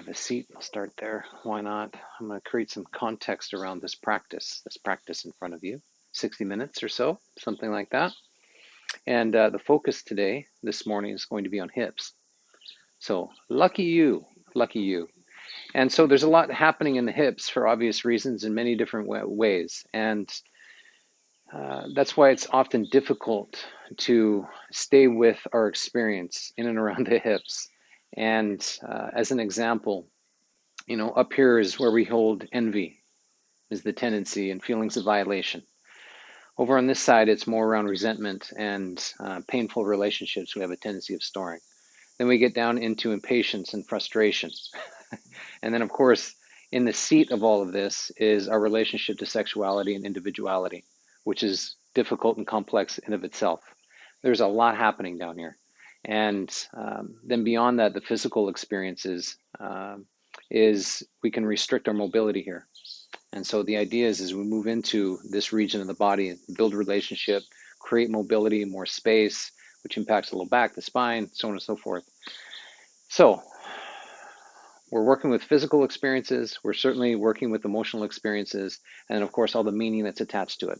grab a seat. I'll start there. Why not? I'm going to create some context around this practice in front of you. 60 minutes or so, something like that. And the focus today, this morning, is going to be on hips. So lucky you, lucky you. And so there's a lot happening in the hips for obvious reasons in many different ways. And that's why it's often difficult to stay with our experience in and around the hips. And as an example, up here is where we hold envy, is the tendency and feelings of violation. Over on this side, it's more around resentment and painful relationships we have a tendency of storing. Then we get down into impatience and frustration. And then, of course, in the seat of all of this is our relationship to sexuality and individuality, which is difficult and complex in of itself. There's a lot happening down here. And then beyond that, the physical experiences is we can restrict our mobility here. And so the idea is as we move into this region of the body, build a relationship, create mobility, more space, which impacts the low back, the spine, so on and so forth. So we're working with physical experiences. We're certainly working with emotional experiences, and of course, all the meaning that's attached to it.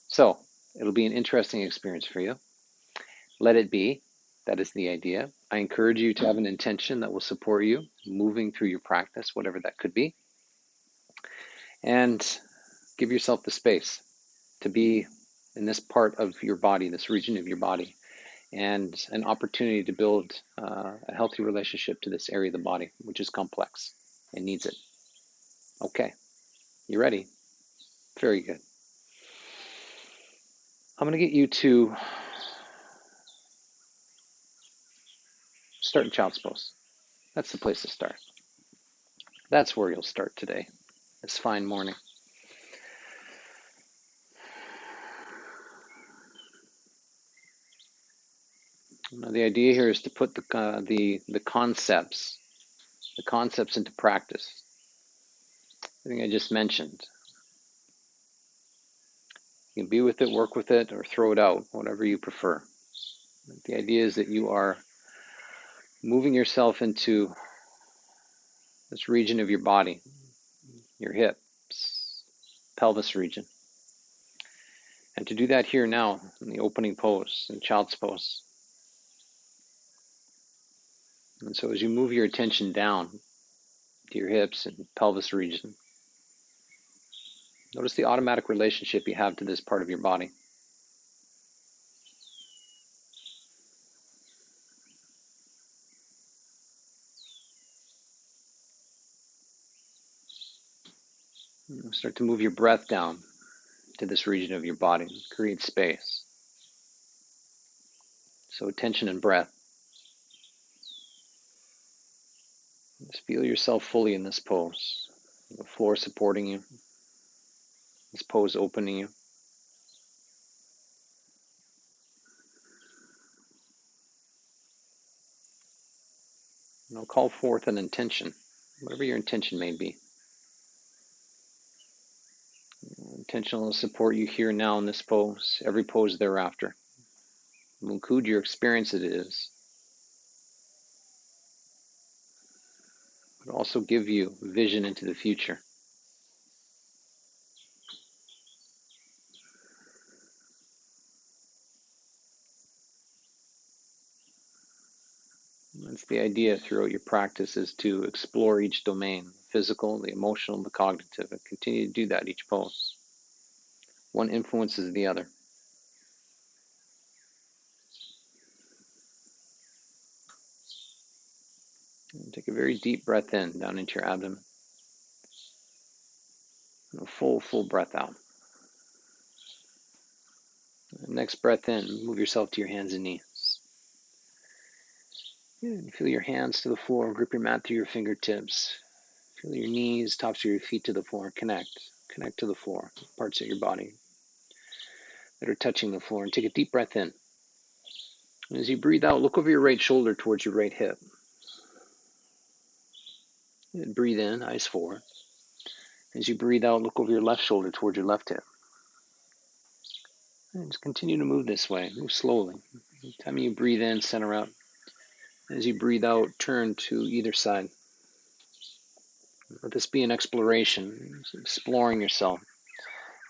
So it'll be an interesting experience for you. Let it be. That is the idea. I encourage you to have an intention that will support you moving through your practice, whatever that could be. And give yourself the space to be in this part of your body, this region of your body, and an opportunity to build a healthy relationship to this area of the body, which is complex and needs it. Okay, you ready? Very good. I'm going to get you to start in child's pose. That's the place to start. That's where you'll start today, this fine morning. Now, the idea here is to put the concepts into practice. Everything I just mentioned. You can be with it, work with it, or throw it out, whatever you prefer. The idea is that you are moving yourself into this region of your body, your hips, pelvis region. And to do that here now, in the opening pose, in child's pose. And so as you move your attention down to your hips and pelvis region, notice the automatic relationship you have to this part of your body. Start to move your breath down to this region of your body, create space. So attention and breath. Just feel yourself fully in this pose. The floor supporting you. This pose opening you. And I'll call forth an intention, whatever your intention may be. Intention will support you here now in this pose, every pose thereafter. It will include your experience as it is, but also give you vision into the future. That's the idea throughout your practice, is to explore each domain, the physical, the emotional, the cognitive, and continue to do that each pose. One influences the other. And take a very deep breath in, down into your abdomen. And a full breath out. And next breath in, move yourself to your hands and knees. And feel your hands to the floor, grip your mat through your fingertips. Feel your knees, tops of your feet to the floor. Connect to the floor, parts of your body that are touching the floor. And take a deep breath in. And as you breathe out, look over your right shoulder towards your right hip. And breathe in, eyes forward. As you breathe out, look over your left shoulder towards your left hip. And just continue to move this way. Move slowly. Every time you breathe in, center out. As you breathe out, turn to either side. Let this be an exploration, exploring yourself,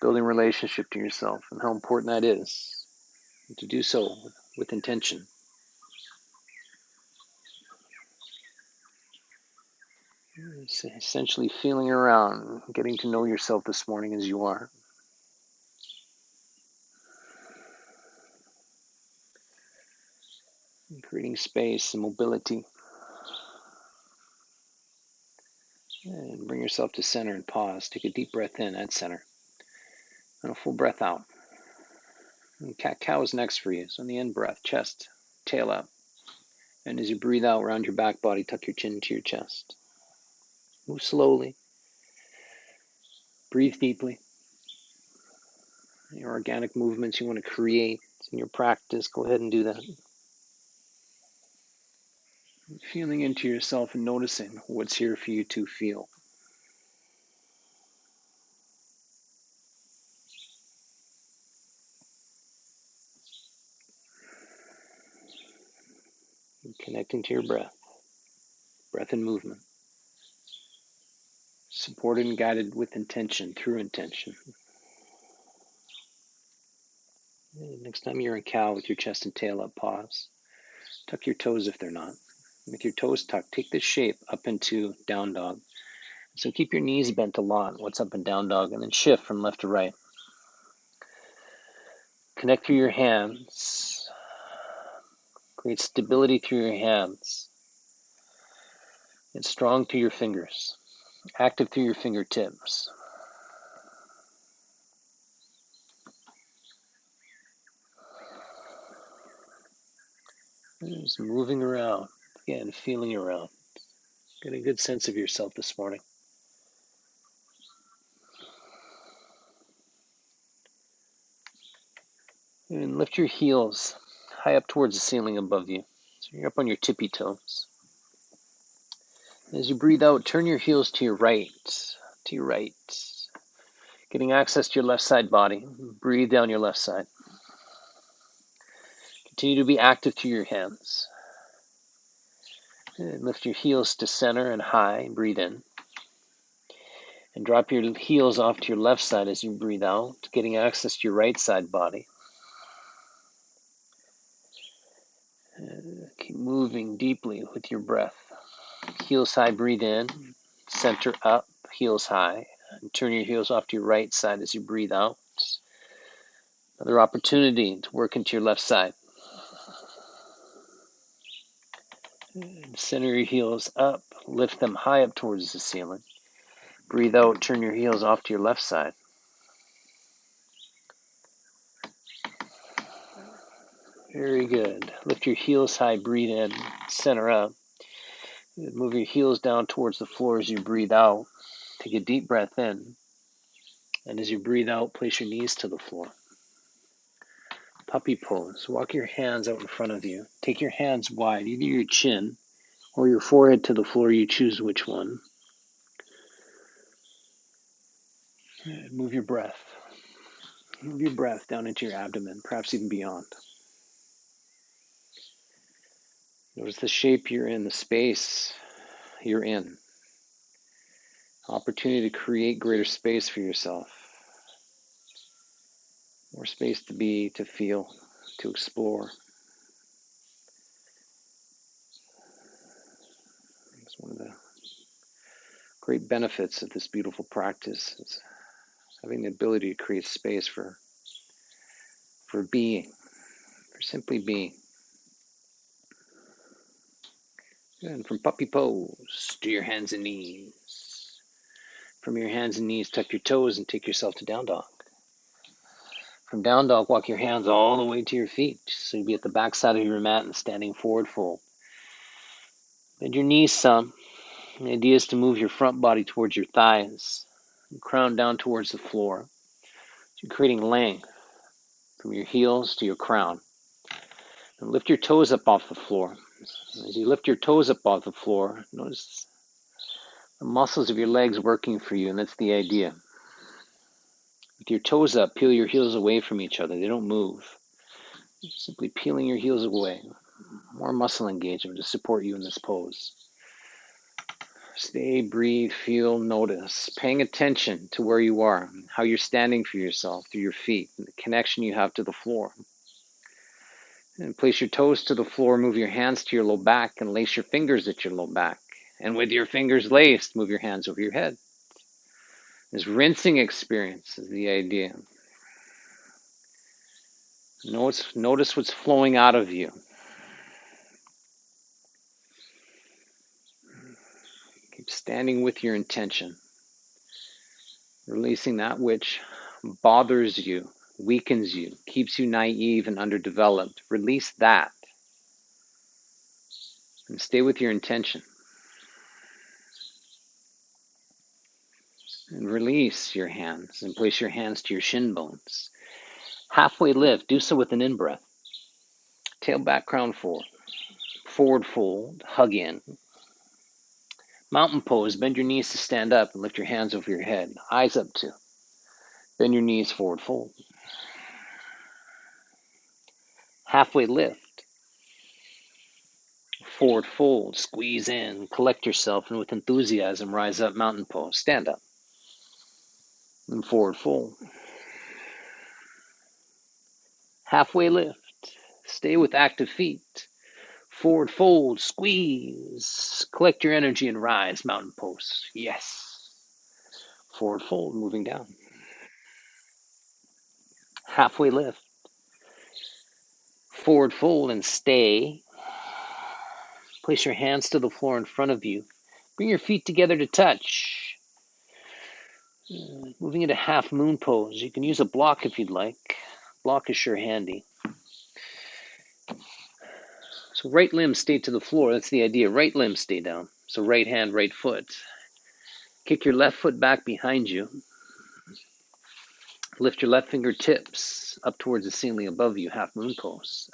building relationship to yourself, and how important that is, and to do so with intention. It's essentially feeling around, getting to know yourself this morning as you are. And creating space and mobility. And bring yourself to center and pause. Take a deep breath in at center. And a full breath out. And cat-cow is next for you. So on the in breath, chest, tail up. And as you breathe out around your back body, tuck your chin into your chest. Move slowly. Breathe deeply. Your organic movements you want to create in your practice, go ahead and do that. Feeling into yourself and noticing what's here for you to feel. And connecting to your breath and movement. Supported and guided with intention, through intention. And next time you're in cow with your chest and tail up, pause. Tuck your toes if they're not. With your toes tucked, take this shape up into down dog. So keep your knees bent a lot, what's up in down dog, and then shift from left to right. Connect through your hands. Create stability through your hands. Get strong through your fingers. Active through your fingertips. Just moving around. Again, feeling around. Get a good sense of yourself this morning. And lift your heels high up towards the ceiling above you. So you're up on your tippy toes. As you breathe out, turn your heels to your right. To your right. Getting access to your left side body. Breathe down your left side. Continue to be active through your hands. And lift your heels to center and high. Breathe in. And drop your heels off to your left side as you breathe out, getting access to your right side body. Keep moving deeply with your breath. Heels high, breathe in. Center up, heels high. And turn your heels off to your right side as you breathe out. Another opportunity to work into your left side. And center your heels up, lift them high up towards the ceiling. Breathe out, turn your heels off to your left side. Very good. Lift your heels high, breathe in, center up. Move your heels down towards the floor as you breathe out. Take a deep breath in. And as you breathe out, place your knees to the floor. Puppy pose. Walk your hands out in front of you. Take your hands wide, either your chin or your forehead to the floor. You choose which one. And move your breath. Move your breath down into your abdomen, perhaps even beyond. Notice the shape you're in, the space you're in. Opportunity to create greater space for yourself. More space to be, to feel, to explore. It's one of the great benefits of this beautiful practice is having the ability to create space for being, for simply being. And from puppy pose to your hands and knees. From your hands and knees, tuck your toes and take yourself to down dog. From down dog, walk your hands all the way to your feet. So you'll be at the back side of your mat and standing forward fold. Bend your knees some. The idea is to move your front body towards your thighs. And crown down towards the floor. So you're creating length from your heels to your crown. And lift your toes up off the floor. As you lift your toes up off the floor, notice the muscles of your legs working for you, and that's the idea. With your toes up, peel your heels away from each other. They don't move. You're simply peeling your heels away. More muscle engagement to support you in this pose. Stay, breathe, feel, notice, paying attention to where you are, how you're standing for yourself through your feet, and the connection you have to the floor. And place your toes to the floor, move your hands to your low back, and lace your fingers at your low back. And with your fingers laced, move your hands over your head. This rinsing experience is the idea. Notice what's flowing out of you. Keep standing with your intention, releasing that which bothers you, weakens you, keeps you naive and underdeveloped. Release that and stay with your intention. And release your hands and place your hands to your shin bones. Halfway lift, do so with an in-breath. Tail back, crown forward. Forward fold, hug in. Mountain pose, bend your knees to stand up and lift your hands over your head. Eyes up to. Bend your knees, forward fold. Halfway lift. Forward fold, squeeze in, collect yourself, and with enthusiasm, rise up, mountain pose. Stand up. And forward fold. Halfway lift. Stay with active feet. Forward fold, squeeze. Collect your energy and rise, mountain pose. Yes. Forward fold, moving down. Halfway lift. Forward fold and stay. Place your hands to the floor in front of you. Bring your feet together to touch. Moving into half moon pose. You can use a block if you'd like. Block is sure handy. So right limb stay to the floor. That's the idea. Right limb stay down. So right hand, right foot. Kick your left foot back behind you. Lift your left fingertips up towards the ceiling above you. Half moon pose.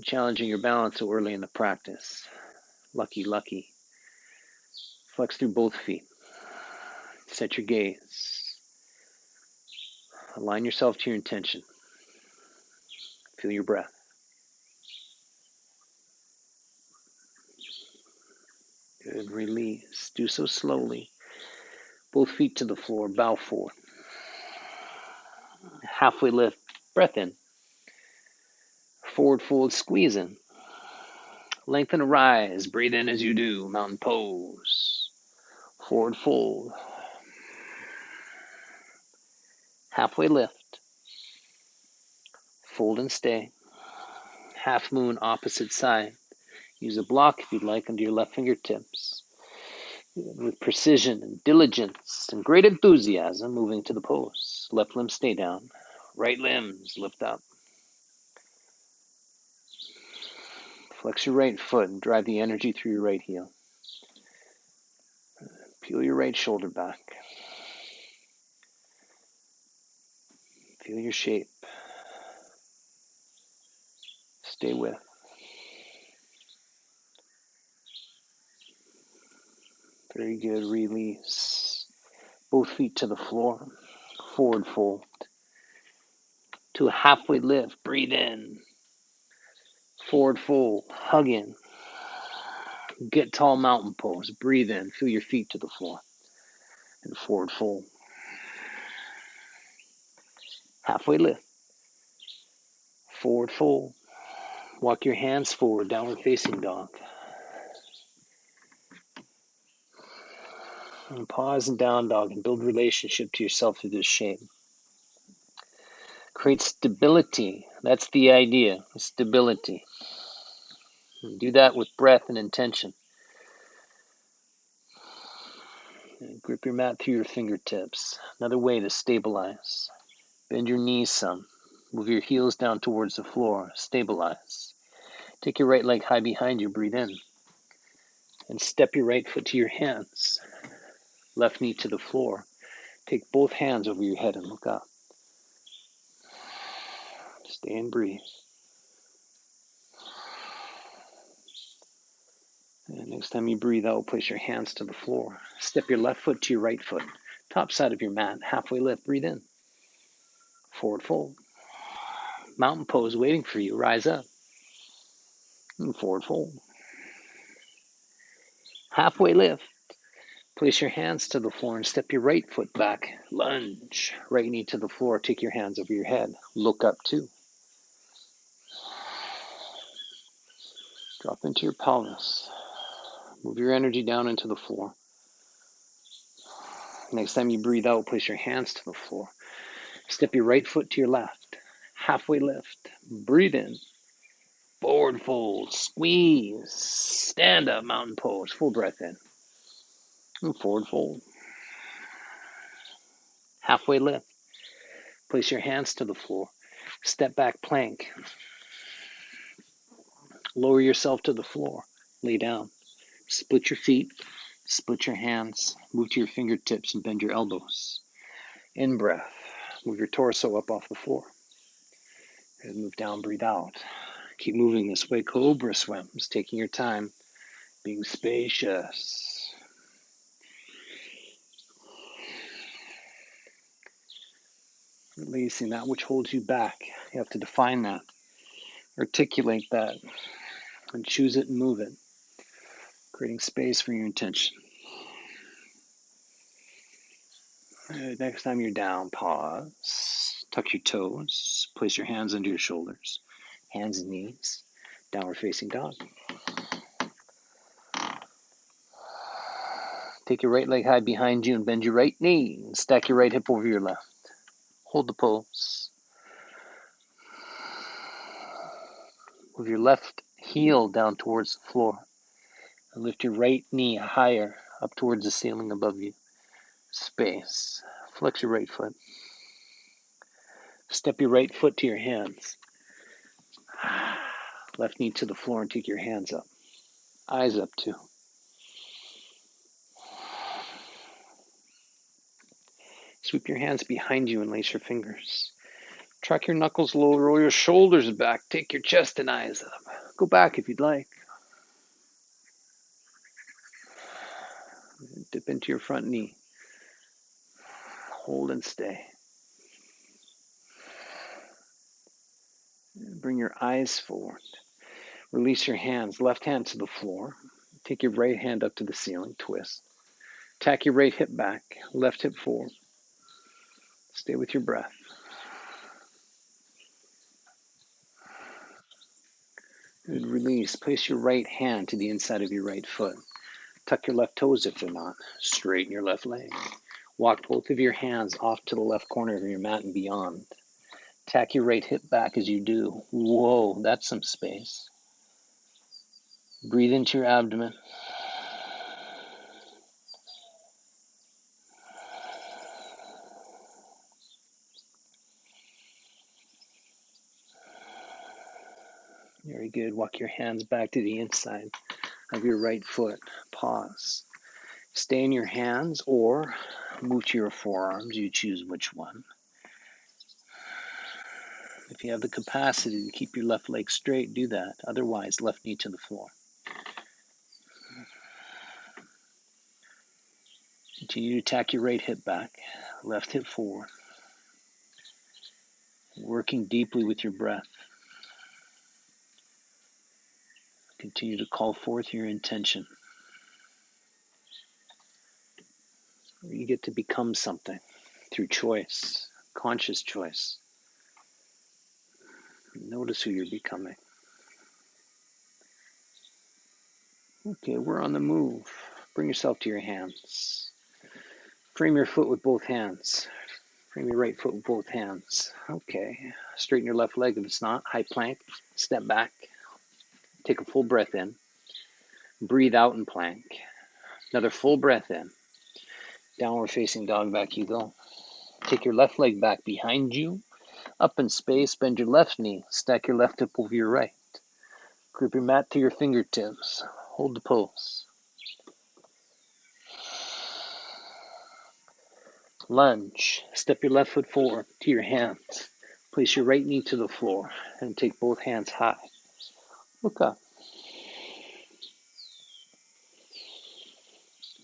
Challenging your balance so early in the practice. Lucky, lucky. Flex through both feet. Set your gaze. Align yourself to your intention. Feel your breath. Good. Release. Do so slowly. Both feet to the floor. Bow forward. Halfway lift. Breath in. Forward fold. Squeeze in. Lengthen and rise. Breathe in as you do. Mountain pose. Forward fold. Halfway lift. Fold and stay. Half moon opposite side. Use a block if you'd like under your left fingertips. With precision and diligence and great enthusiasm, moving to the pose. Left limb stay down. Right limbs lift up. Flex your right foot and drive the energy through your right heel. Peel your right shoulder back. Feel your shape. Stay with. Very good. Release. Both feet to the floor. Forward fold. To a halfway lift. Breathe in. Forward fold. Hug in. Get tall, mountain pose. Breathe in. Feel your feet to the floor. And forward fold. Halfway lift. Forward fold. Walk your hands forward. Downward facing dog. And pause and down dog and build relationship to yourself through this shape. Create stability. That's the idea. Stability. And do that with breath and intention. And grip your mat through your fingertips. Another way to stabilize. Bend your knees some. Move your heels down towards the floor. Stabilize. Take your right leg high behind you. Breathe in. And step your right foot to your hands. Left knee to the floor. Take both hands over your head and look up. Stay and breathe. And next time you breathe out, place your hands to the floor. Step your left foot to your right foot. Top side of your mat. Halfway lift. Breathe in. Forward fold. Mountain pose waiting for you. Rise up. And forward fold. Halfway lift. Place your hands to the floor and step your right foot back. Lunge. Right knee to the floor. Take your hands over your head. Look up too. Drop into your pelvis. Move your energy down into the floor. Next time you breathe out, place your hands to the floor. Step your right foot to your left. Halfway lift. Breathe in. Forward fold. Squeeze. Stand up mountain pose. Full breath in. And forward fold. Halfway lift. Place your hands to the floor. Step back plank. Lower yourself to the floor. Lay down. Split your feet. Split your hands. Move to your fingertips and bend your elbows. In breath. Move your torso up off the floor. And move down, breathe out. Keep moving this way. Cobra swims. Taking your time. Being spacious. Releasing that which holds you back. You have to define that. Articulate that. And choose it and move it. Creating space for your intention. Next time you're down, pause. Tuck your toes. Place your hands under your shoulders. Hands and knees. Downward facing dog. Take your right leg high behind you and bend your right knee. And stack your right hip over your left. Hold the pose. Move your left heel down towards the floor. And lift your right knee higher up towards the ceiling above you. Space. Flex your right foot. Step your right foot to your hands. Left knee to the floor and take your hands up. Eyes up too. Sweep your hands behind you and lace your fingers. Track your knuckles low, roll your shoulders back, take your chest and eyes up. Go back if you'd like. Dip into your front knee. Hold and stay. Bring your eyes forward. Release your hands, left hand to the floor. Take your right hand up to the ceiling, twist. Tack your right hip back, left hip forward. Stay with your breath. Good release. Place your right hand to the inside of your right foot. Tuck your left toes if they're not. Straighten your left leg. Walk both of your hands off to the left corner of your mat and beyond. Tack your right hip back as you do. Whoa, that's some space. Breathe into your abdomen. Very good. Walk your hands back to the inside of your right foot. Pause. Stay in your hands or move to your forearms. You choose which one. If you have the capacity to keep your left leg straight, do that. Otherwise, left knee to the floor. Continue to tack your right hip back, left hip forward. Working deeply with your breath. Continue to call forth your intention. You get to become something through choice, conscious choice. Notice who you're becoming. Okay, we're on the move. Bring yourself to your hands. Frame your foot with both hands. Frame your right foot with both hands. Okay. Straighten your left leg if it's not. High plank. Step back. Take a full breath in. Breathe out in plank. Another full breath in. Downward facing dog, back you go. Take your left leg back behind you. Up in space, bend your left knee. Stack your left hip over your right. Grip your mat to your fingertips. Hold the pose. Lunge. Step your left foot forward to your hands. Place your right knee to the floor and take both hands high. Look up.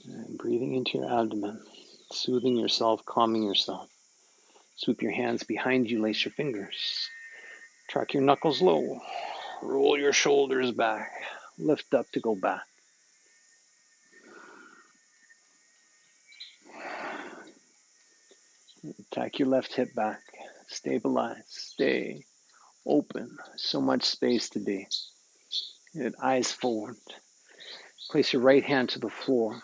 And breathing into your abdomen. Soothing yourself, calming yourself. Sweep your hands behind you, lace your fingers. Track your knuckles low. Roll your shoulders back. Lift up to go back. Tack your left hip back. Stabilize. Stay open. So much space to be. Good. Eyes forward. Place your right hand to the floor.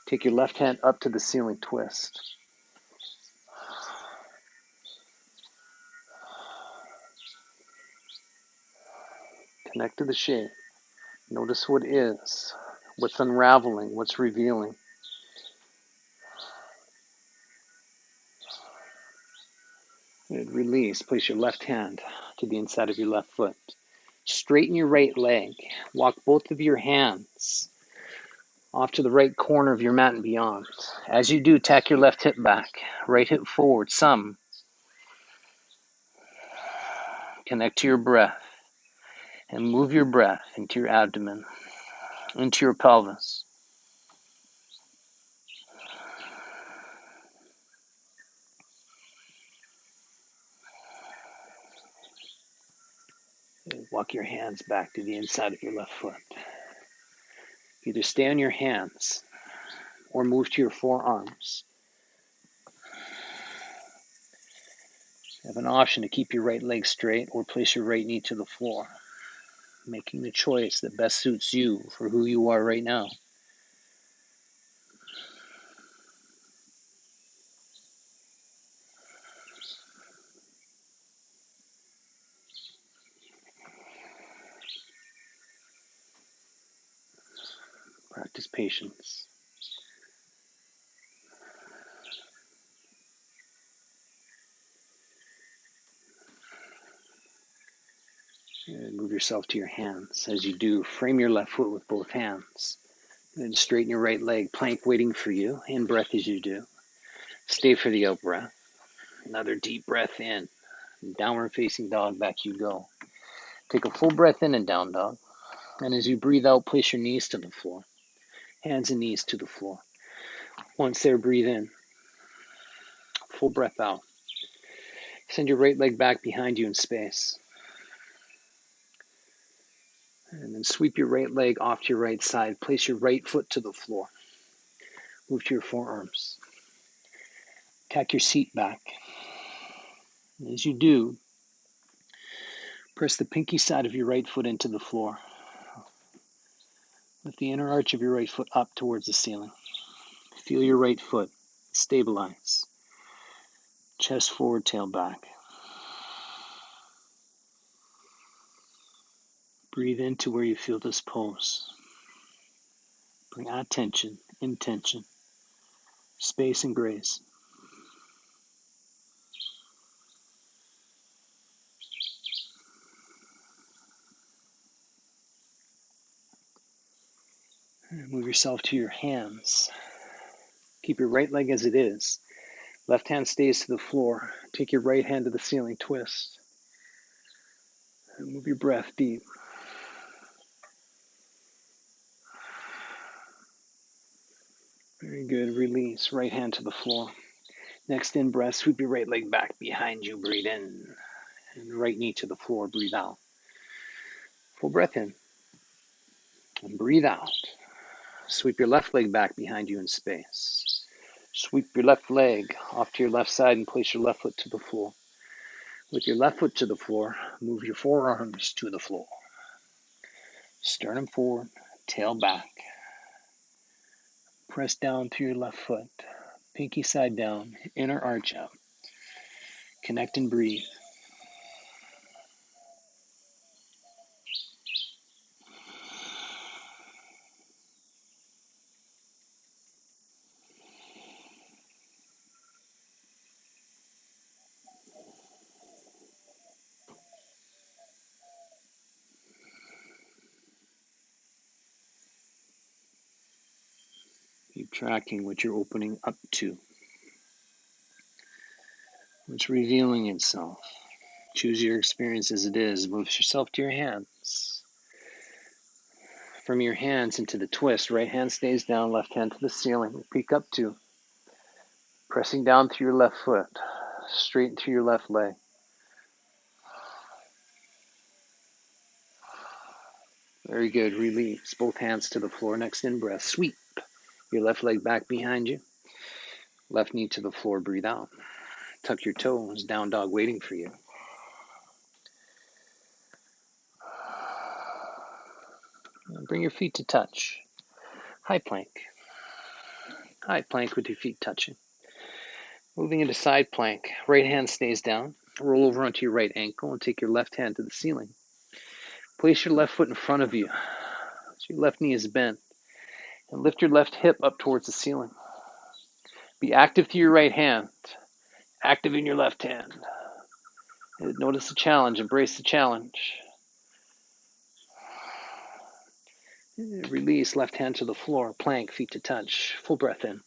Take your left hand up to the ceiling, twist. Connect to the shape. Notice what is, what's unraveling, what's revealing. Good. Release. Place your left hand to the inside of your left foot. Straighten your right leg. Walk both of your hands off to the right corner of your mat and beyond. As you do, tack your left hip back, right hip forward, some. Connect to your breath and move your breath into your abdomen, into your pelvis. Walk your hands back to the inside of your left foot. Either stay on your hands or move to your forearms. You have an option to keep your right leg straight or place your right knee to the floor, making the choice that best suits you for who you are right now. Practice patience. And move yourself to your hands. As you do, frame your left foot with both hands. And straighten your right leg, plank waiting for you. In breath as you do. Stay for the out breath. Another deep breath in. Downward facing dog, back you go. Take a full breath in and down dog. And as you breathe out, place your knees to the floor. Hands and knees to the floor. Once there, breathe in. Full breath out. Send your right leg back behind you in space. And then sweep your right leg off to your right side. Place your right foot to the floor. Move to your forearms. Tack your seat back. And as you do, press the pinky side of your right foot into the floor. Lift the inner arch of your right foot up towards the ceiling. Feel your right foot. Stabilize. Chest forward, tail back. Breathe into where you feel this pose. Bring attention, intention, space, and grace. And move yourself to your hands. Keep your right leg as it is. Left hand stays to the floor. Take your right hand to the ceiling, twist. And move your breath deep. Very good. Release. Right hand to the floor. Next in breath, sweep your right leg back behind you. Breathe in. And right knee to the floor. Breathe out. Full breath in. And breathe out. Sweep your left leg back behind you in space. Sweep your left leg off to your left side and place your left foot to the floor. With your left foot to the floor, move your forearms to the floor. Sternum forward, tail back. Press down through your left foot. Pinky side down, inner arch up. Connect and breathe. Keep tracking what you're opening up to. What's revealing itself. Choose your experience as it is. Move yourself to your hands. From your hands into the twist. Right hand stays down, left hand to the ceiling. Peek up to. Pressing down through your left foot. Straighten through your left leg. Very good. Release. Both hands to the floor. Next in breath. Sweep your left leg back behind you. Left knee to the floor, breathe out. Tuck your toes, down dog waiting for you. Bring your feet to touch. High plank. High plank with your feet touching. Moving into side plank. Right hand stays down. Roll over onto your right ankle and take your left hand to the ceiling. Place your left foot in front of you. So your left knee is bent. And lift your left hip up towards the ceiling. Be active to your right hand. Active in your left hand. Notice the challenge. Embrace the challenge. Release, left hand to the floor. Plank, feet to touch. Full breath in.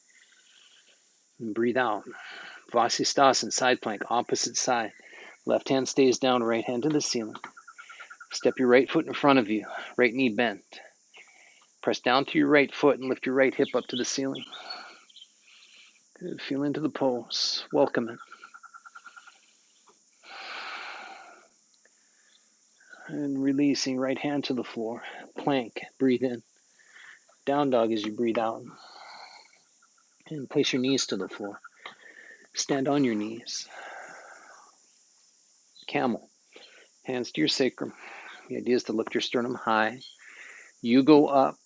And breathe out. Vasisthasana, side plank, opposite side. Left hand stays down, right hand to the ceiling. Step your right foot in front of you. Right knee bent. Press down to your right foot and lift your right hip up to the ceiling. Good. Feel into the pose. Welcome it. And releasing, right hand to the floor. Plank, breathe in. Down dog as you breathe out. And place your knees to the floor. Stand on your knees. Camel. Hands to your sacrum. The idea is to lift your sternum high. You go up,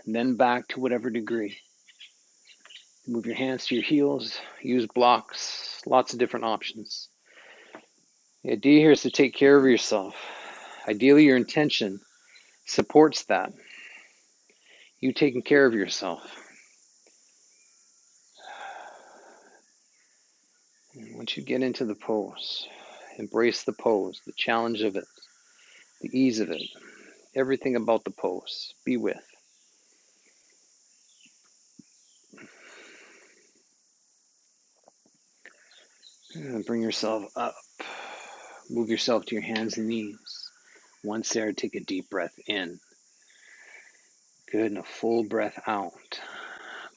then back to whatever degree. Move your hands to your heels. Use blocks. Lots of different options. The idea here is to take care of yourself. Ideally, your intention supports that. You taking care of yourself. And once you get into the pose, embrace the pose, the challenge of it, the ease of it, everything about the pose. Be with. And bring yourself up. Move yourself to your hands and knees. Once there, take a deep breath in. Good, and a full breath out.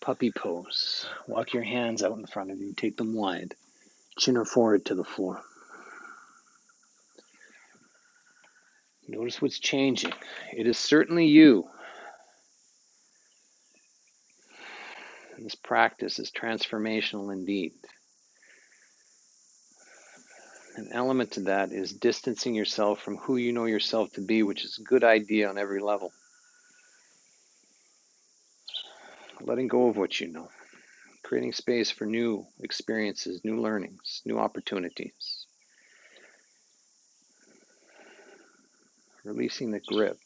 Puppy pose. Walk your hands out in front of you. Take them wide. Chin or forehead to the floor. Notice what's changing. It is certainly you. And this practice is transformational indeed. An element to that is distancing yourself from who you know yourself to be, which is a good idea on every level. Letting go of what you know. Creating space for new experiences, new learnings, new opportunities. Releasing the grip.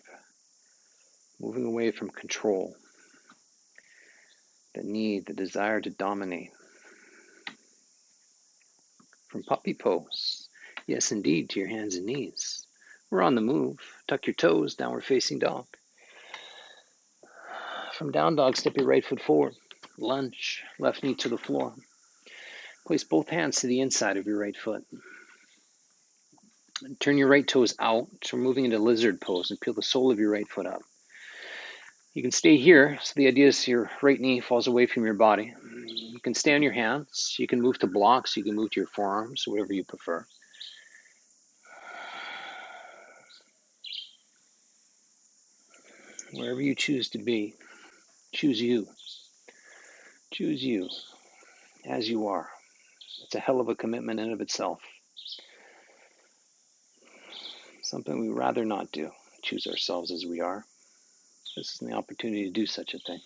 Moving away from control. The need, the desire to dominate. From puppy pose. Yes, indeed, to your hands and knees. We're on the move. Tuck your toes, downward facing dog. From down dog, step your right foot forward. Lunge, left knee to the floor. Place both hands to the inside of your right foot. Turn your right toes out. So we're moving into lizard pose and peel the sole of your right foot up. You can stay here. So the idea is your right knee falls away from your body. You can stay on your hands. You can move to blocks. You can move to your forearms, whatever you prefer. Wherever you choose to be, choose you. Choose you as you are. It's a hell of a commitment in of itself. Something we'd rather not do. Choose ourselves as we are. This is the opportunity to do such a thing.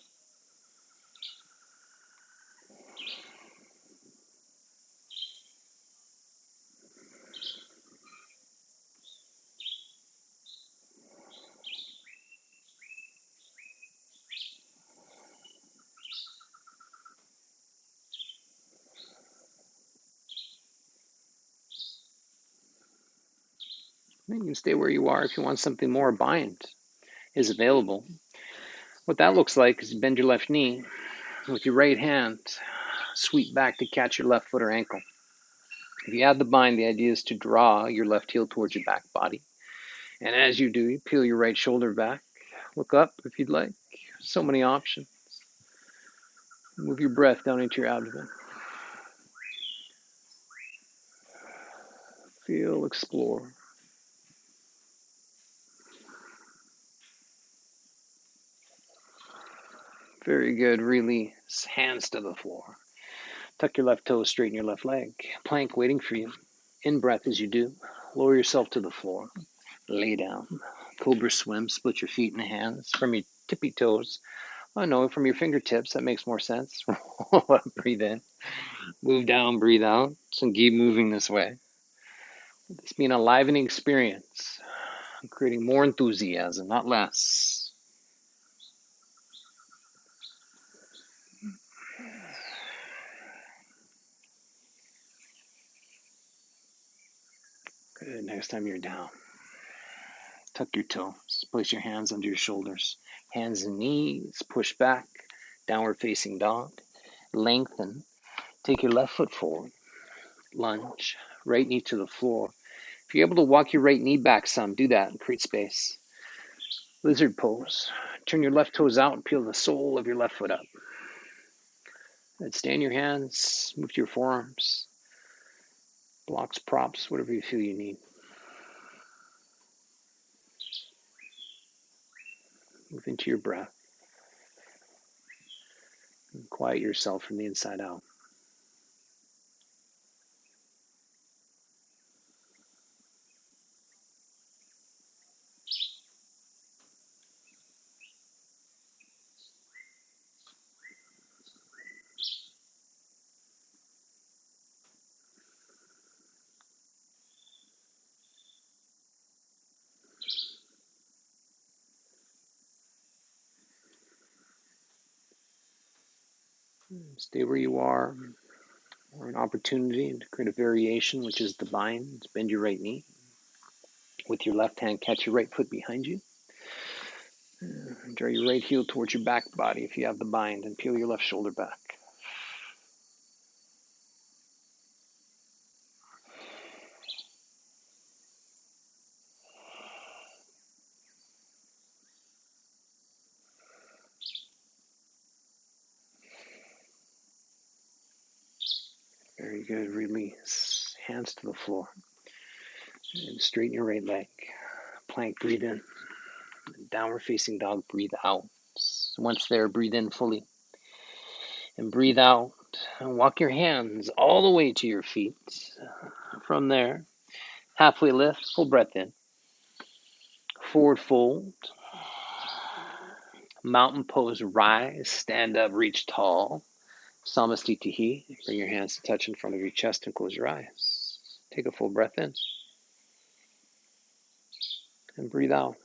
You can stay where you are if you want something more. Bind is available. What that looks like is you bend your left knee with your right hand, sweep back to catch your left foot or ankle. If you add the bind, the idea is to draw your left heel towards your back body. And as you do, you peel your right shoulder back. Look up if you'd like. So many options. Move your breath down into your abdomen. Feel, explore. Very good. Release. Hands to the floor. Tuck your left toe, straighten your left leg. Plank waiting for you. In breath as you do. Lower yourself to the floor. Lay down. Cobra swim. Split your feet and hands from your tippy toes. Oh no, from your fingertips. That makes more sense. Roll up, breathe in. Move down, breathe out. And keep moving this way. This being an enlivening experience. Creating more enthusiasm, not less. Good. Next time you're down, tuck your toes. Place your hands under your shoulders. Hands and knees. Push back. Downward facing dog. Lengthen. Take your left foot forward. Lunge. Right knee to the floor. If you're able to walk your right knee back some, do that and create space. Lizard pose. Turn your left toes out and peel the sole of your left foot up. Then stand your hands. Move to your forearms. Blocks, props, whatever you feel you need. Move into your breath. And quiet yourself from the inside out. Stay where you are, or an opportunity to create a variation, which is the bind. Bend your right knee. With your left hand, catch your right foot behind you. Draw your right heel towards your back body if you have the bind, and peel your left shoulder back. Very good. Release. Hands to the floor. And straighten your right leg. Plank, breathe in. Downward facing dog, breathe out. Once there, breathe in fully. And breathe out. And walk your hands all the way to your feet. From there, halfway lift, full breath in. Forward fold. Mountain pose, rise, stand up, reach tall. Samastitihi. Bring your hands to touch in front of your chest and close your eyes. Take a full breath in. And breathe out.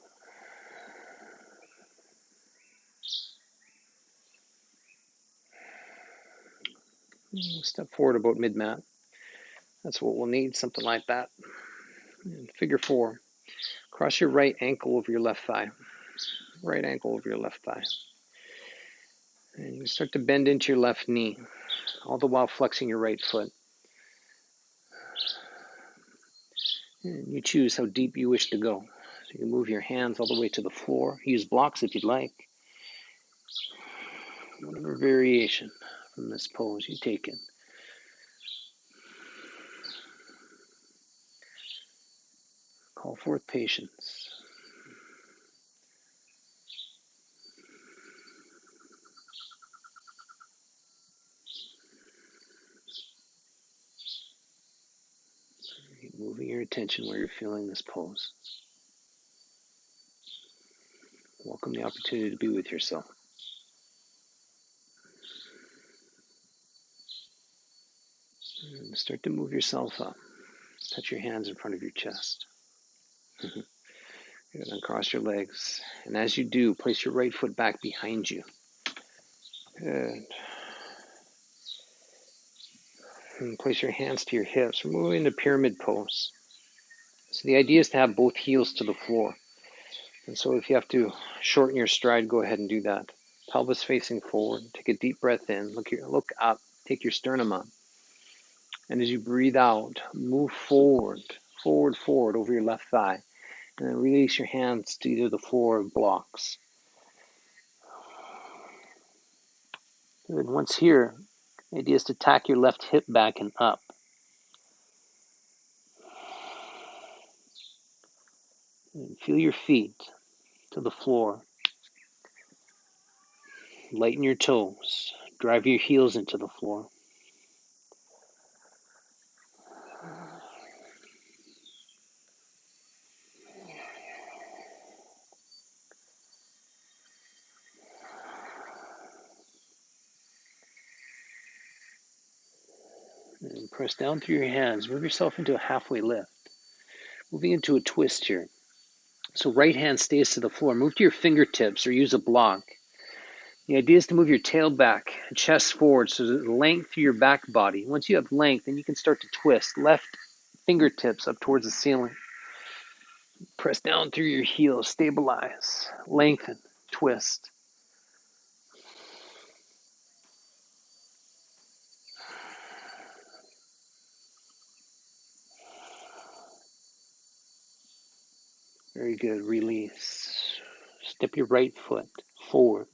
Step forward about mid-mat. That's what we'll need, something like that. And figure 4. Cross your right ankle over your left thigh. Right ankle over your left thigh. And you start to bend into your left knee, all the while flexing your right foot. And you choose how deep you wish to go. So you can move your hands all the way to the floor. Use blocks if you'd like. Whatever variation from this pose you take in. Call forth patience. Moving your attention where you're feeling this pose. Welcome the opportunity to be with yourself. And start to move yourself up. Touch your hands in front of your chest. Good. Uncross your legs. And as you do, place your right foot back behind you. Good. And place your hands to your hips. We're moving into pyramid pose. So the idea is to have both heels to the floor. And so if you have to shorten your stride, go ahead and do that. Pelvis facing forward. Take a deep breath in. Look up. Take your sternum up. And as you breathe out, move forward over your left thigh. And then release your hands to either the floor or blocks. Good. Once here, the idea is to tack your left hip back and up. And feel your feet to the floor. Lighten your toes. Drive your heels into the floor. And press down through your hands. Move yourself into a halfway lift. Moving into a twist here. So right hand stays to the floor. Move to your fingertips or use a block. The idea is to move your tail back, chest forward, so there's length through your back body. Once you have length, then you can start to twist. Left fingertips up towards the ceiling. Press down through your heels. Stabilize. Lengthen. Twist. Very good. Release. Step your right foot forward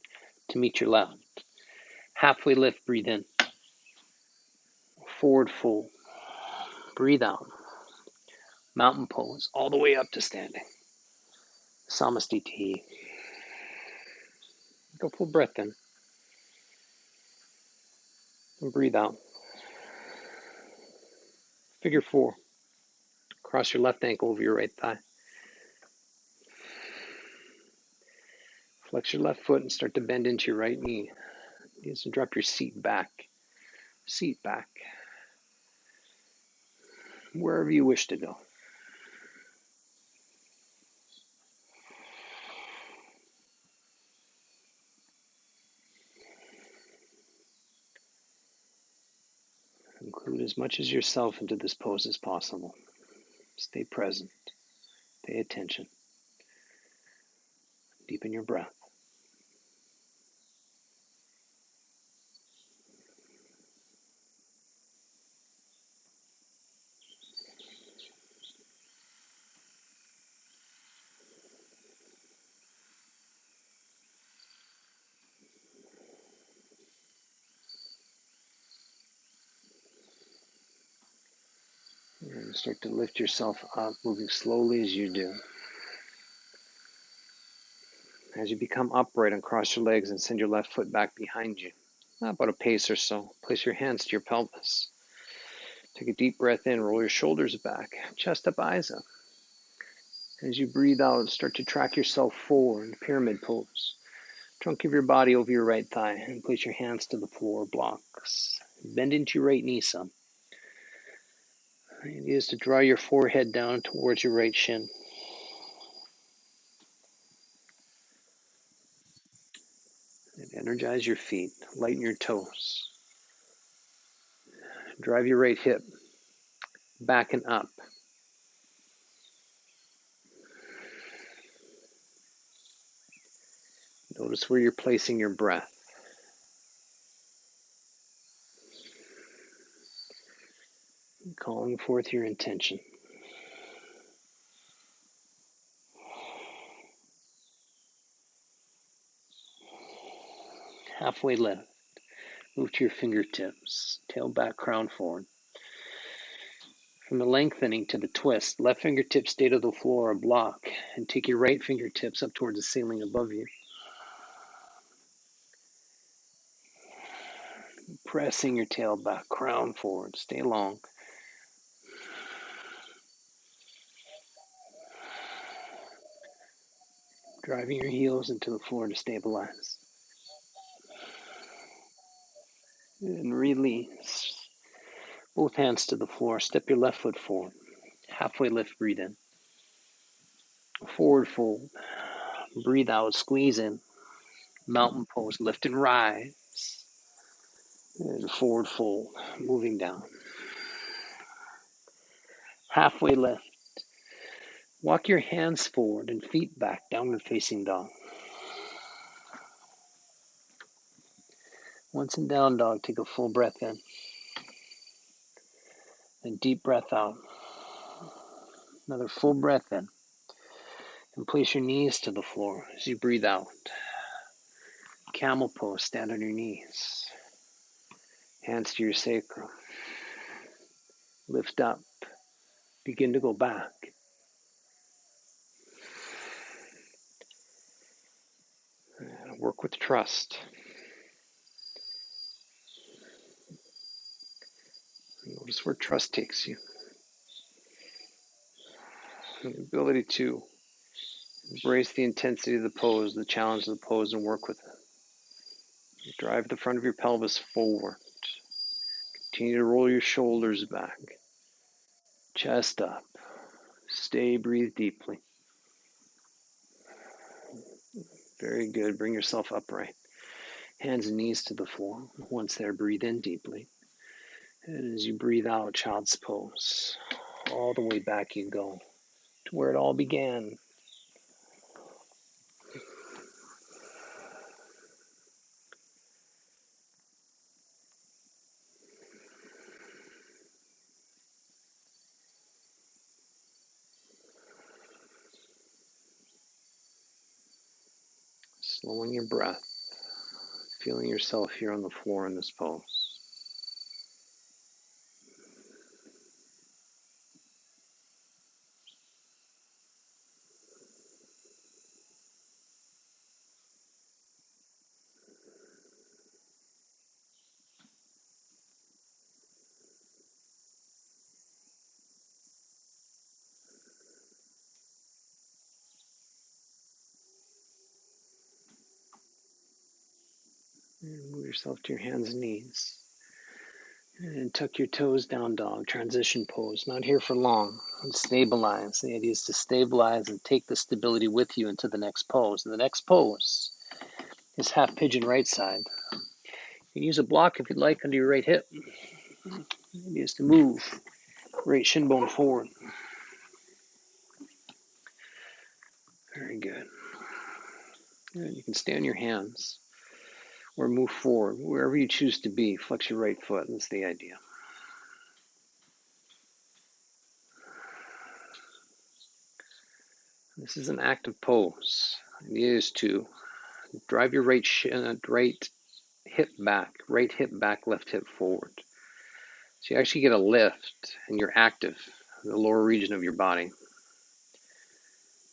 to meet your left. Halfway lift. Breathe in. Forward fold. Breathe out. Mountain pose all the way up to standing. Samasthiti. Go full breath in. And breathe out. Figure four. Cross your left ankle over your right thigh. Flex your left foot and start to bend into your right knee. You need to drop your seat back. Seat back. Wherever you wish to go. Include as much as yourself into this pose as possible. Stay present. Pay attention. Deepen your breath. And start to lift yourself up, moving slowly as you do. As you become upright, uncross your legs and send your left foot back behind you. About a pace or so. Place your hands to your pelvis. Take a deep breath in, roll your shoulders back, chest up, eyes up. As you breathe out, start to track yourself forward, pyramid pose. Trunk of your body over your right thigh and place your hands to the floor, blocks. Bend into your right knee some. The idea is to draw your forehead down towards your right shin. And energize your feet, lighten your toes. Drive your right hip back and up. Notice where you're placing your breath. Calling forth your intention. Halfway lift. Move to your fingertips. Tail back, crown forward. From the lengthening to the twist, left fingertips stay to the floor or block, and take your right fingertips up towards the ceiling above you. Pressing your tail back, crown forward. Stay long. Driving your heels into the floor to stabilize. And release. Both hands to the floor. Step your left foot forward. Halfway lift, breathe in. Forward fold. Breathe out, squeeze in. Mountain pose, lift and rise. And forward fold, moving down. Halfway lift. Walk your hands forward and feet back, downward facing dog. Once in down dog, take a full breath in. And deep breath out. Another full breath in. And place your knees to the floor as you breathe out. Camel pose, stand on your knees. Hands to your sacrum. Lift up. Begin to go back. Work with trust. Notice where trust takes you. The ability to embrace the intensity of the pose, the challenge of the pose, and work with it. Drive the front of your pelvis forward. Continue to roll your shoulders back. Chest up. Stay, breathe deeply. Very good. Bring yourself upright. Hands and knees to the floor. Once there, breathe in deeply. And as you breathe out, child's pose. All the way back you go to where it all began. Slowing your breath. Feeling yourself here on the floor in this pose. And move yourself to your hands and knees. And tuck your toes down, dog. Transition pose. Not here for long. And stabilize. The idea is to stabilize and take the stability with you into the next pose. And the next pose is half pigeon right side. You can use a block if you'd like under your right hip. The idea is to move right shin bone forward. Very good. And you can stay on your hands or move forward, wherever you choose to be. Flex your right foot. That's the idea. This is an active pose. The idea is to drive your right hip back, left hip forward. So you actually get a lift and you're active in the lower region of your body.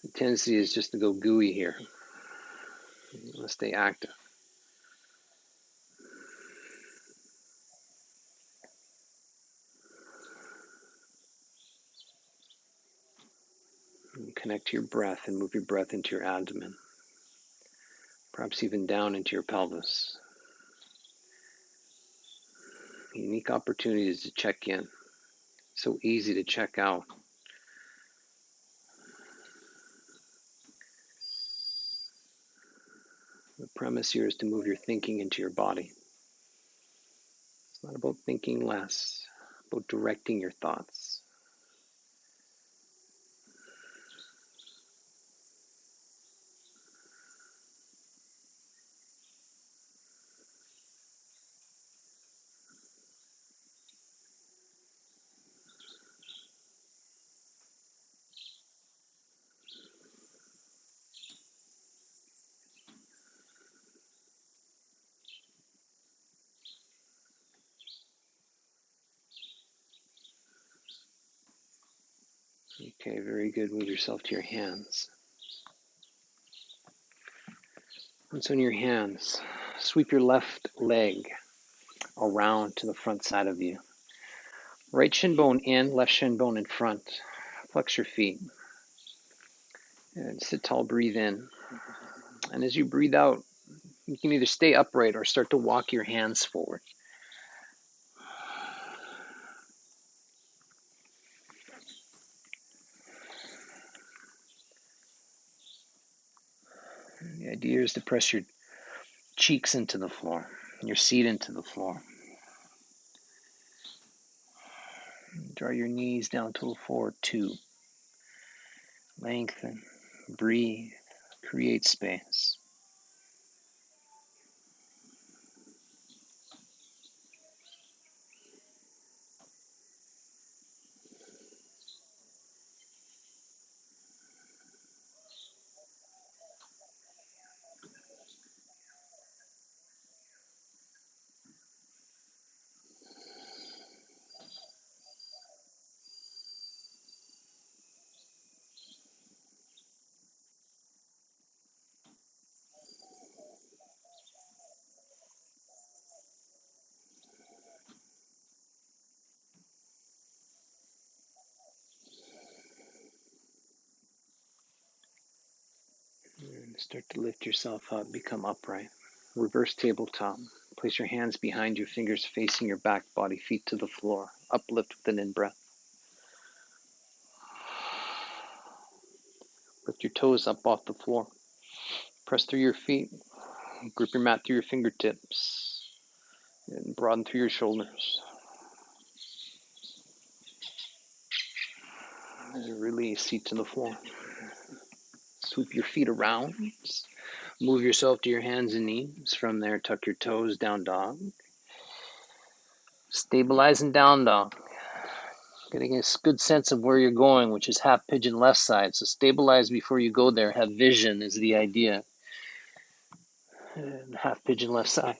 The tendency is just to go gooey here. You want to stay active. And connect to your breath and move your breath into your abdomen, perhaps even down into your pelvis. Unique opportunities to check in. So easy to check out. The premise here is to move your thinking into your body. It's not about thinking less, about directing your thoughts. Okay, very good. Move yourself to your hands. Once on your hands, sweep your left leg around to the front side of you. Right shin bone in, left shin bone in front. Flex your feet. And sit tall, breathe in. And as you breathe out, you can either stay upright or start to walk your hands forward. And the idea is to press your cheeks into the floor, your seat into the floor. Draw your knees down to the floor, 2. Lengthen, breathe, create space. And start to lift yourself up, become upright. Reverse tabletop. Place your hands behind you, fingers facing your back, body, feet to the floor. Uplift with an in-breath. Lift your toes up off the floor. Press through your feet. Grip your mat through your fingertips. And broaden through your shoulders. Release, seat to the floor. Sweep your feet around. Move yourself to your hands and knees. From there, tuck your toes, down dog. Stabilize in down dog. Getting a good sense of where you're going, which is half pigeon left side. So stabilize before you go there. Have vision is the idea. And half pigeon left side.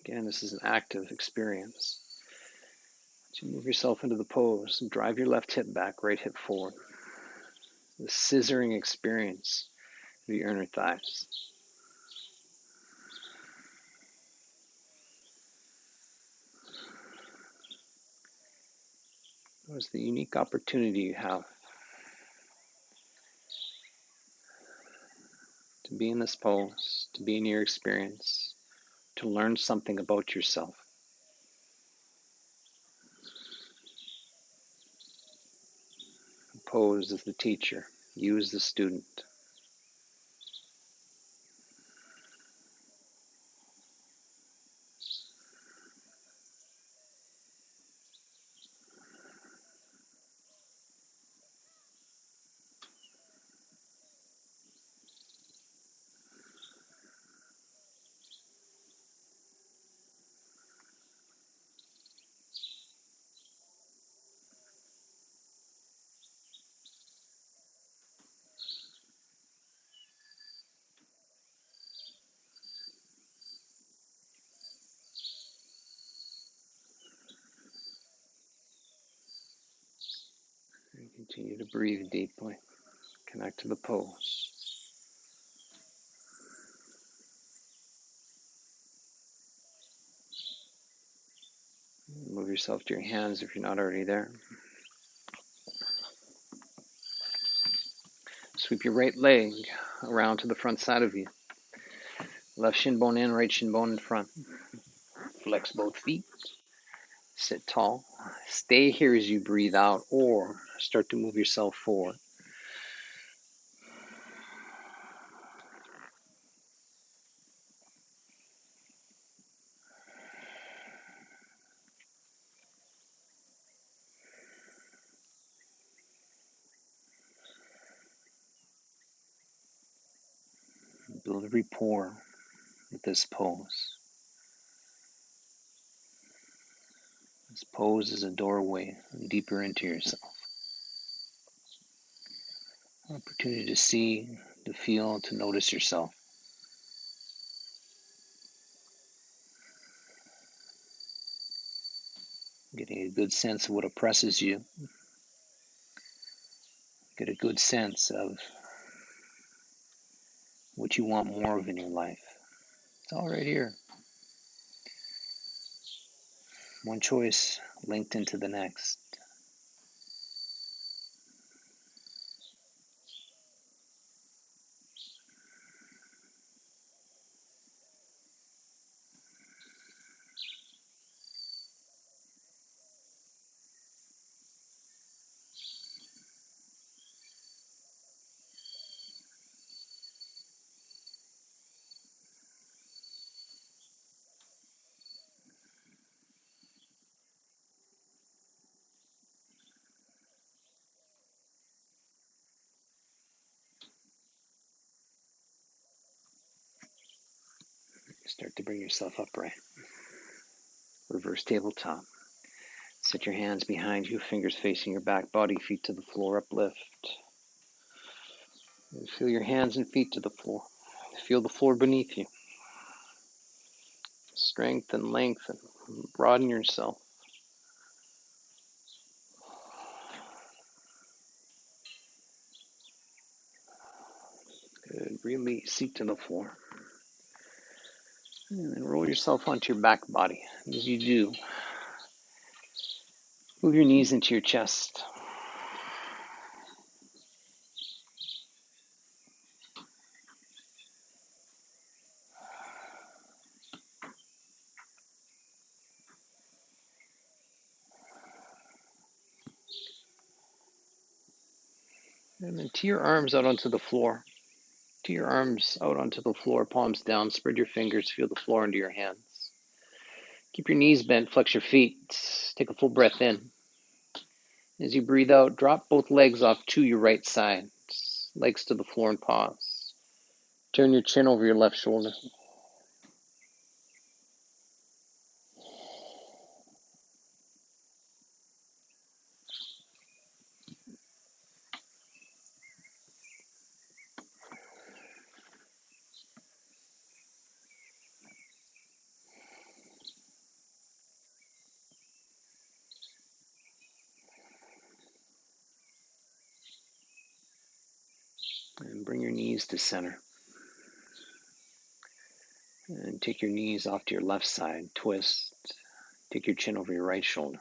Again, this is an active experience. So move yourself into the pose and drive your left hip back, right hip forward. The scissoring experience of your inner thighs. Notice the unique opportunity you have to be in this pose, to be in your experience, to learn something about yourself. Pose as the teacher, you as the student. And continue to breathe deeply. Connect to the pose. Move yourself to your hands if you're not already there. Sweep your right leg around to the front side of you. Left shin bone in, right shin bone in front. Flex both feet. Sit tall. Stay here as you breathe out or start to move yourself forward. Build a rapport with this pose. This pose is a doorway deeper into yourself. An opportunity to see, to feel, to notice yourself. Getting a good sense of what oppresses you. Get a good sense of what you want more of in your life. It's all right here. One choice linked into the next. Start to bring yourself upright. Reverse tabletop. Set your hands behind you, fingers facing your back, body, feet to the floor, uplift. Feel your hands and feet to the floor. Feel the floor beneath you. Strengthen, lengthen, broaden yourself. Good. Release, seat to the floor. And then roll yourself onto your back body. And as you do, move your knees into your chest. And then to your arms out onto the floor. To your arms out onto the floor, palms down. Spread your fingers, feel the floor under your hands. Keep your knees bent, flex your feet. Take a full breath in. As you breathe out, drop both legs off to your right side. Legs to the floor and pause. Turn your chin over your left shoulder. And bring your knees to center. And take your knees off to your left side. Twist. Take your chin over your right shoulder.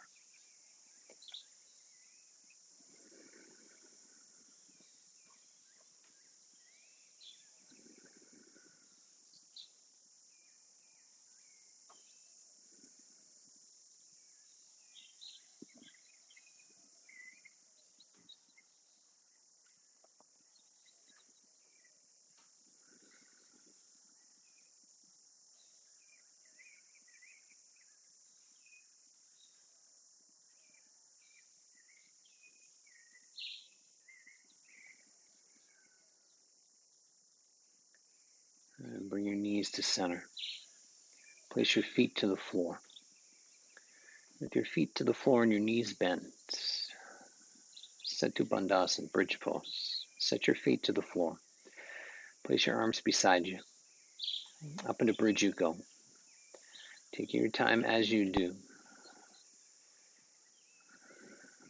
And bring your knees to center. Place your feet to the floor. With your feet to the floor and your knees bent, Setu Bandhasana, bridge pose. Set your feet to the floor. Place your arms beside you. Up into bridge you go. Taking your time as you do.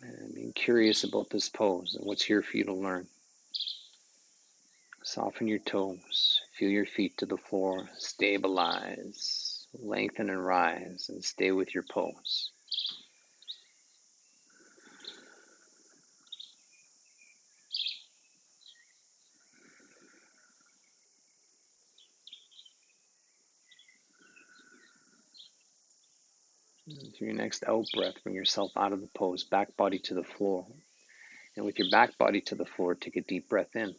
And being curious about this pose and what's here for you to learn. Soften your toes. Feel your feet to the floor. Stabilize. Lengthen and rise and stay with your pose. And through your next out breath, bring yourself out of the pose, back body to the floor. And with your back body to the floor, take a deep breath in.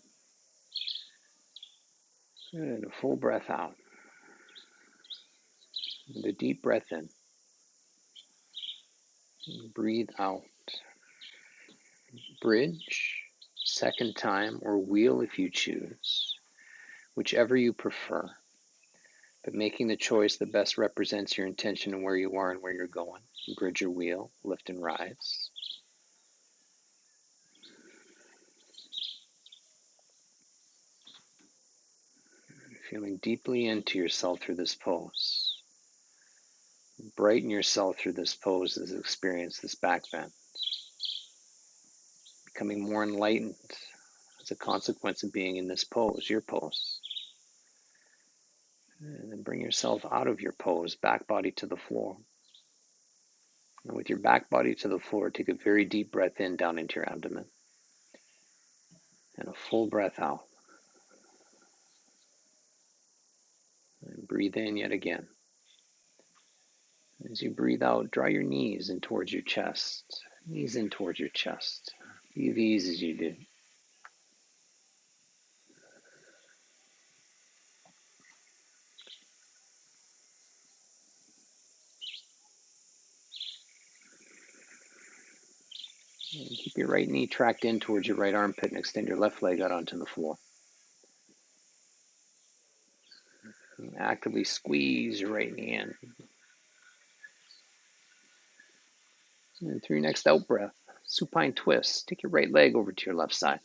And a full breath out. With a deep breath in. And breathe out. Bridge, second time, or wheel if you choose, whichever you prefer. But making the choice that best represents your intention and where you are and where you're going. Bridge or wheel, lift and rise. Feeling deeply into yourself through this pose. Brighten yourself through this pose as you experience this back bend. Becoming more enlightened as a consequence of being in this pose, your pose. And then bring yourself out of your pose, back body to the floor. And with your back body to the floor, take a very deep breath in down into your abdomen. And a full breath out. And breathe in yet again. As you breathe out, draw your knees in towards your chest. Knees in towards your chest. Feel these as you do. And keep your right knee tracked in towards your right armpit and extend your left leg out onto the floor. And actively squeeze your right knee in. And through your next out breath, supine twist. Take your right leg over to your left side.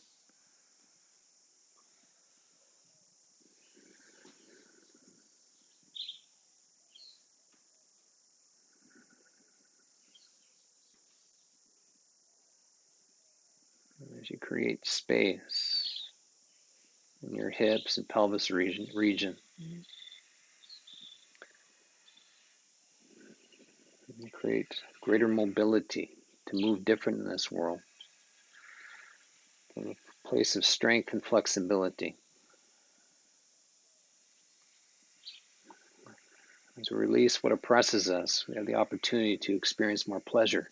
And as you create space in your hips and pelvis region, and create greater mobility to move different in this world, from a place of strength and flexibility. As we release what oppresses us, we have the opportunity to experience more pleasure,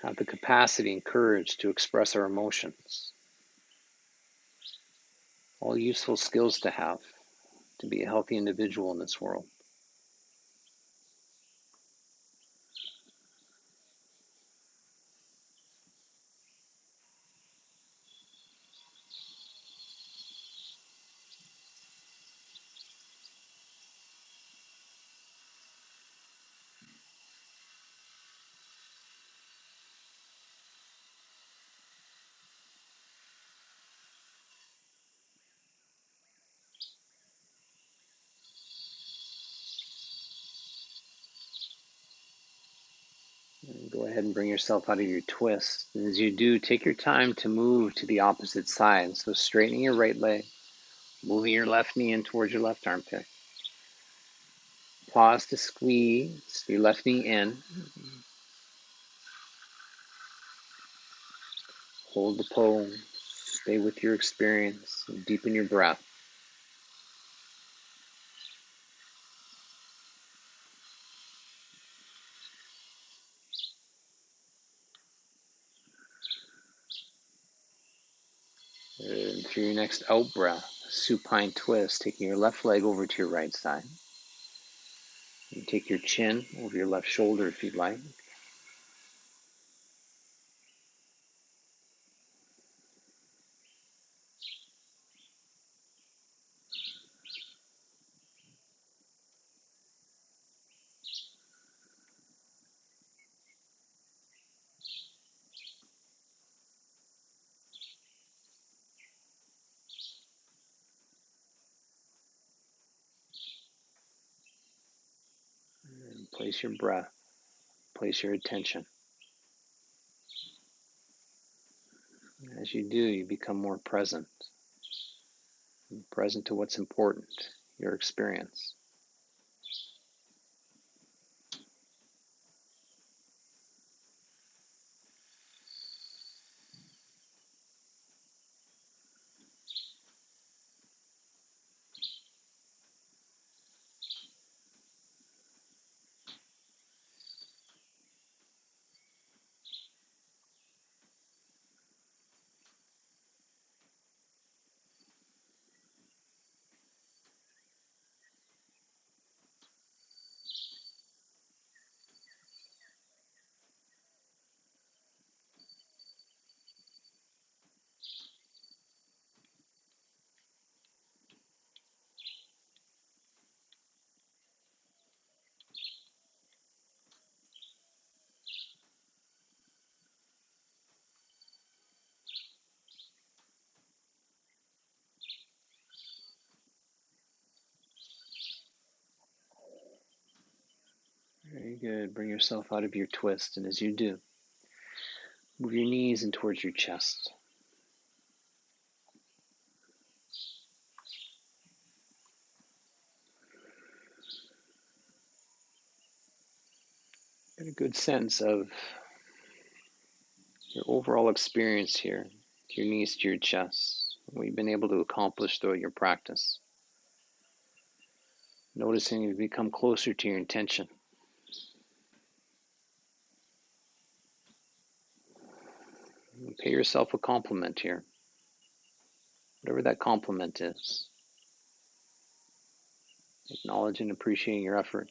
have the capacity and courage to express our emotions. All useful skills to have to be a healthy individual in this world. And go ahead and bring yourself out of your twist. And as you do, take your time to move to the opposite side. So straightening your right leg, moving your left knee in towards your left armpit. Pause to squeeze your left knee in. Hold the pose. Stay with your experience. And deepen your breath. And through your next out breath, supine twist, taking your left leg over to your right side. You take your chin over your left shoulder if you'd like. And place your breath, place your attention. As you do, you become more present to what's important, your experience. Very good. Bring yourself out of your twist, and as you do, move your knees in towards your chest. Get a good sense of your overall experience here, your knees to your chest, what you've been able to accomplish throughout your practice. Noticing you become closer to your intention. Pay yourself a compliment here, whatever that compliment is. Acknowledge and appreciating your effort,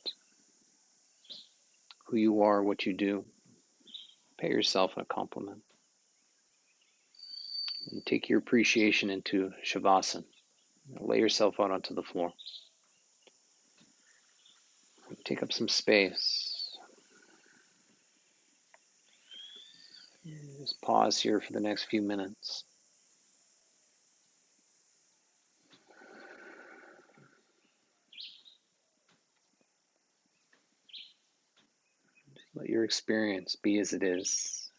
who you are, what you do. Pay yourself a compliment. And take your appreciation into Shavasana. Lay yourself out onto the floor. Take up some space. Just pause here for the next few minutes. Let your experience be as it is.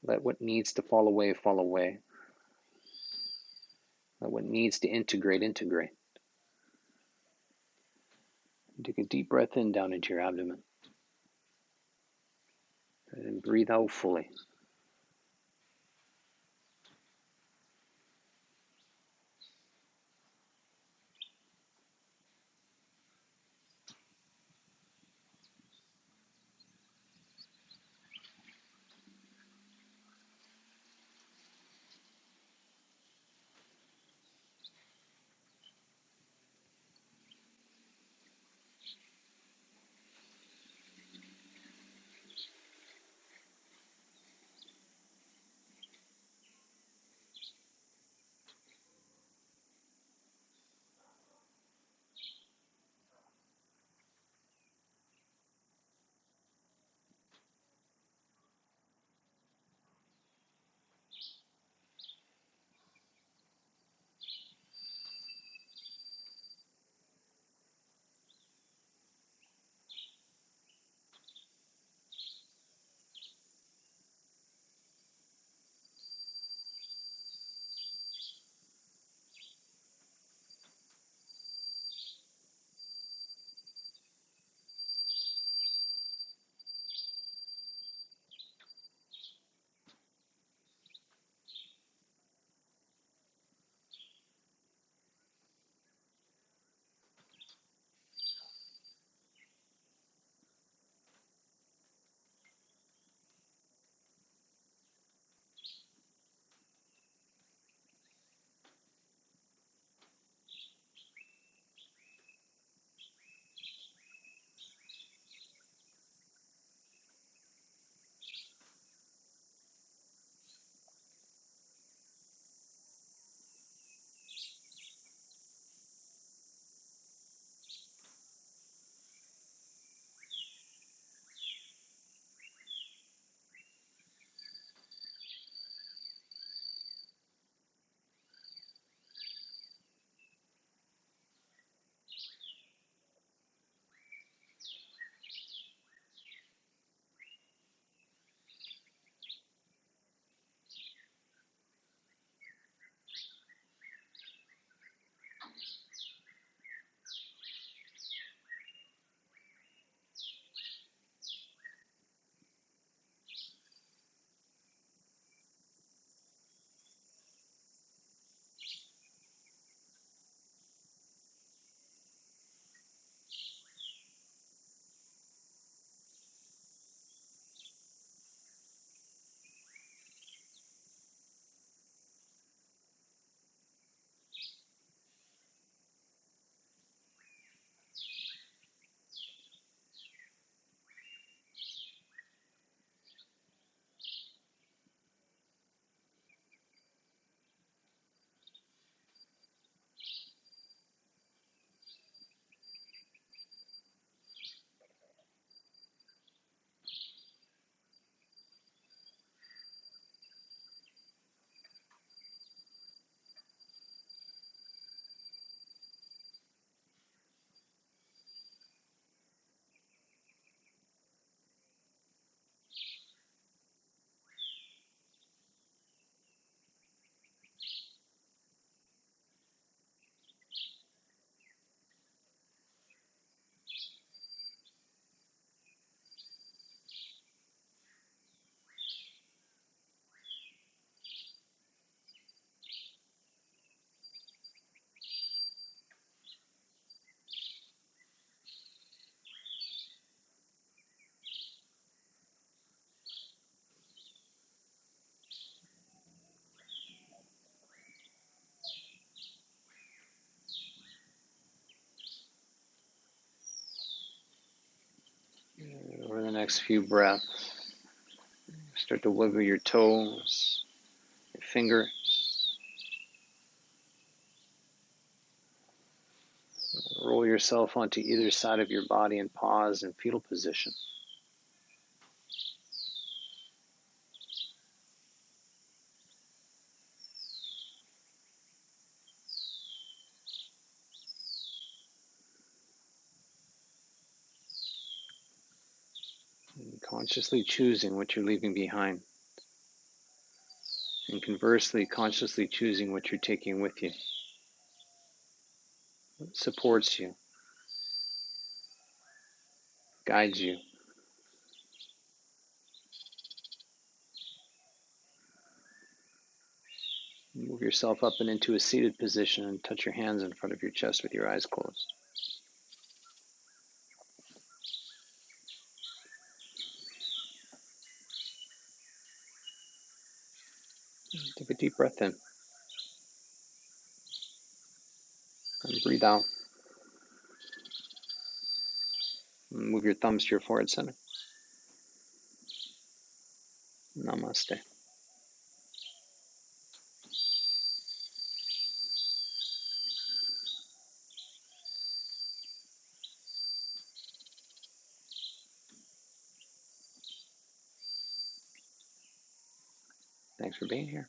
Let what needs to fall away, fall away. Let what needs to integrate, integrate. Take a deep breath in down into your abdomen and breathe out fully. Over the next few breaths, start to wiggle your toes, your fingers. Roll yourself onto either side of your body and pause in fetal position. And consciously choosing what you're leaving behind. And conversely, consciously choosing what you're taking with you. What supports you. guides you. Move yourself up and into a seated position and touch your hands in front of your chest with your eyes closed. Take a deep breath in and breathe out. And move your thumbs to your forehead center. Namaste. Thanks for being here.